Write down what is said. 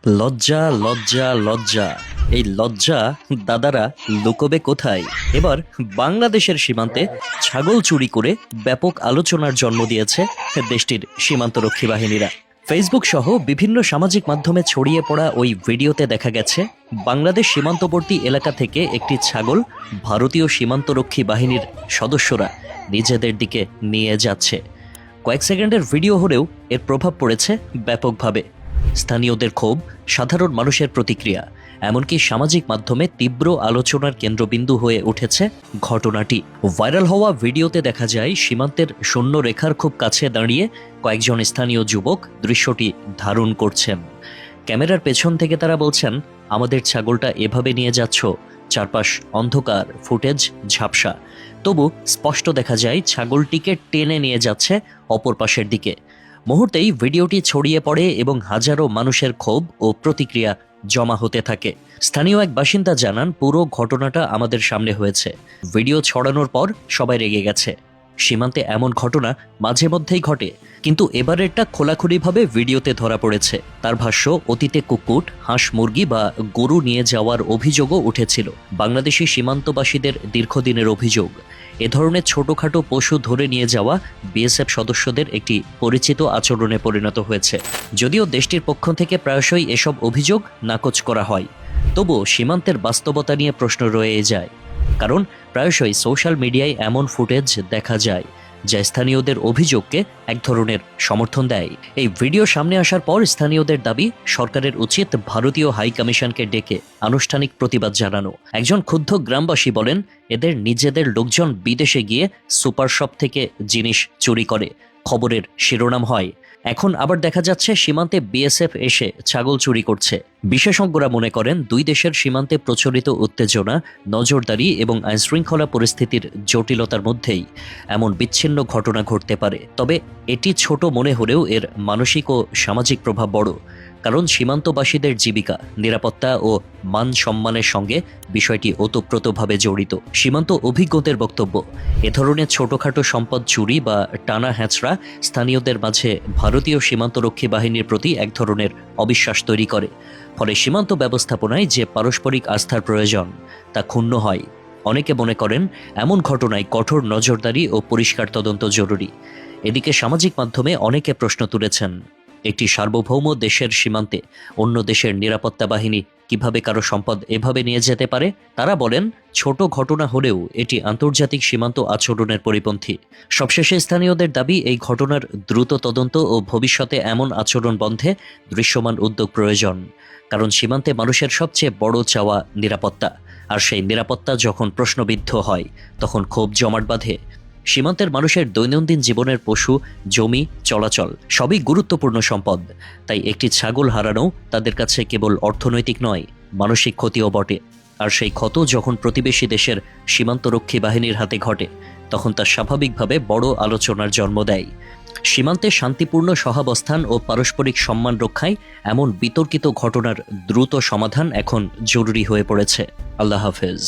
লজ্জা লজ্জা লজ্জা, এই লজ্জা দাদারা লুকোবে কোথায়? এবার বাংলাদেশের সীমান্তে ছাগল চুরি করে ব্যাপক আলোচনার জন্ম দিয়েছে দেশটির সীমান্তরক্ষী বাহিনীরা। ফেসবুক সহ বিভিন্ন সামাজিক মাধ্যমে ছড়িয়ে পড়া ওই ভিডিওতে দেখা গেছে বাংলাদেশ সীমান্তবর্তী এলাকা থেকে একটি ছাগল ভারতীয় সীমান্তরক্ষী বাহিনীর সদস্যরা নিজেদের দিকে নিয়ে যাচ্ছে। কয়েক সেকেন্ডের ভিডিও হলেও এর প্রভাব পড়েছে ব্যাপকভাবে। স্থানীয়দের ক্ষোভ, সাধারণ মানুষের প্রতিক্রিয়া, এমনকি সামাজিক মাধ্যমে তীব্র আলোচনার কেন্দ্রবিন্দু হয়ে উঠেছে ঘটনাটি। ভাইরাল হওয়া ভিডিওতে দেখা যায় সীমান্তের শূন্য রেখার খুব কাছে দাঁড়িয়ে কয়েকজন স্থানীয় যুবক দৃশ্যটি ধারণ করছেন। ক্যামেরার পেছন থেকে তারা বলছেন, আমাদের ছাগলটা এভাবে নিয়ে যাচ্ছ। চারপাশ অন্ধকার, ফুটেজ ঝাপসা, তবু স্পষ্ট দেখা যায় ছাগলটিকে টেনে নিয়ে যাচ্ছে অপর পাশের দিকে। মুহূর্তেই ভিডিওটি ছড়িয়ে পড়ে এবং হাজারো মানুষের ক্ষোভ ও প্রতিক্রিয়া জমা হতে থাকে। স্থানীয় এক বাসিন্দা জানান, পুরো ঘটনাটা আমাদের সামনে হয়েছে। ভিডিও ছড়ানোর পর সবাই রেগে গেছে। সীমান্তে এমন ঘটনা মাঝে মধ্যেই ঘটে, কিন্তু এবারেরটা খোলাখুলিভাবে ভিডিওতে ধরা পড়েছে। তার ভাষ্য, অতীতে কুকুর, হাঁস, মুরগি বা গরু নিয়ে যাওয়ার অভিযোগও উঠেছিল। বাংলাদেশি সীমান্তবাসীদের দীর্ঘদিনের অভিযোগ, এ ধরনের ছোটখাটো পশু ধরে নিয়ে যাওয়া বিএসএফ সদস্যদের একটি পরিচিত আচরণে পরিণত হয়েছে। যদিও দেশটির পক্ষ থেকে প্রায়শই এসব অভিযোগ নাকচ করা হয়, তবুও সীমান্তের বাস্তবতা নিয়ে প্রশ্ন রয়ে যায়। কারণ প্রায়শই সোশ্যাল মিডিয়ায় এমন ফুটেজ দেখা যায় যা স্থানীয়দের অভিযোগকে এক ধরনের সমর্থন দেয়। এই ভিডিও সামনে আসার পর স্থানীয়দের দাবি, সরকারের উচিত ভারতীয় হাই কমিশনকে ডেকে আনুষ্ঠানিক প্রতিবাদ জানানো। একজন ক্ষুব্ধ গ্রামবাসী বলেন, এদের নিজেদের লোকজন বিদেশে গিয়ে সুপার শপ থেকে জিনিস চুরি করে, খবরের শিরোনাম হয়। এখন আবার দেখা যাচ্ছে সীমান্তে বিএসএফ এসে ছাগল চুরি করছে। বিশেষজ্ঞরা মনে করেন, দুই দেশের সীমান্তে প্রচলিত উত্তেজনা, নজরদারি এবং আইনশৃঙ্খলা পরিস্থিতির জটিলতার মধ্যেই এমন বিচ্ছিন্ন ঘটনা ঘটতে পারে। তবে এটি ছোট মনে হলেও এর মানসিক ও সামাজিক প্রভাব বড়। কারণ সীমান্তবাসীদের জীবিকা, নিরাপত্তা ও মান সম্মানের সঙ্গে বিষয়টি ওতপ্রোতভাবে জড়িত। সীমান্ত অভিজ্ঞদের বক্তব্য, এ ধরনের ছোটখাটো সম্পদ চুরি বা টানা হ্যাচড়া স্থানীয়দের মাঝে ভারতীয় সীমান্তরক্ষী বাহিনীর প্রতি এক ধরনের অবিশ্বাস তৈরি করে। ফলে সীমান্ত ব্যবস্থাপনায় যে পারস্পরিক আস্থার প্রয়োজন তা ক্ষুণ্ণ হয়। অনেকে মনে করেন, এমন ঘটনায় কঠোর নজরদারি ও পরিষ্কার তদন্ত জরুরি। এদিকে সামাজিক মাধ্যমে অনেকে প্রশ্ন তুলেছেন, একটি সার্বভৌম দেশের সীমান্তে অন্য দেশের নিরাপত্তা বাহিনী কিভাবে কারো সম্পদ এভাবে নিয়ে যেতে পারে? তারা বলেন, ছোট ঘটনা হলেও এটি আন্তর্জাতিক সীমান্ত আচরণের পরিপন্থী। সবশেষে স্থানীয়দের দাবি, এই ঘটনার দ্রুত তদন্ত ও ভবিষ্যতে এমন আচরণ বন্ধে দৃশ্যমান উদ্যোগ প্রয়োজন। কারণ সীমান্তে মানুষের সবচেয়ে বড় চাওয়া নিরাপত্তা, আর সেই নিরাপত্তা যখন প্রশ্নবিদ্ধ হয় তখন ক্ষোভ জমাট বাঁধে। সীমান্তের মানুষের দৈনন্দিন জীবনের পশু, জমি, চলাচল সবই গুরুত্বপূর্ণ সম্পদ। তাই একটি ছাগল হারানো তাদের কাছে কেবল অর্থনৈতিক নয়, মানসিক ক্ষতিও বটে। আর সেই ক্ষত যখন প্রতিবেশী দেশের সীমান্তরক্ষী বাহিনীর হাতে ঘটে, তখন তা স্বাভাবিকভাবে বড় আলোচনার জন্ম দেয়। সীমান্তে শান্তিপূর্ণ সহাবস্থান ও পারস্পরিক সম্মান রক্ষায় এমন বিতর্কিত ঘটনার দ্রুত সমাধান এখন জরুরি হয়ে পড়েছে। আল্লাহ হাফেজ।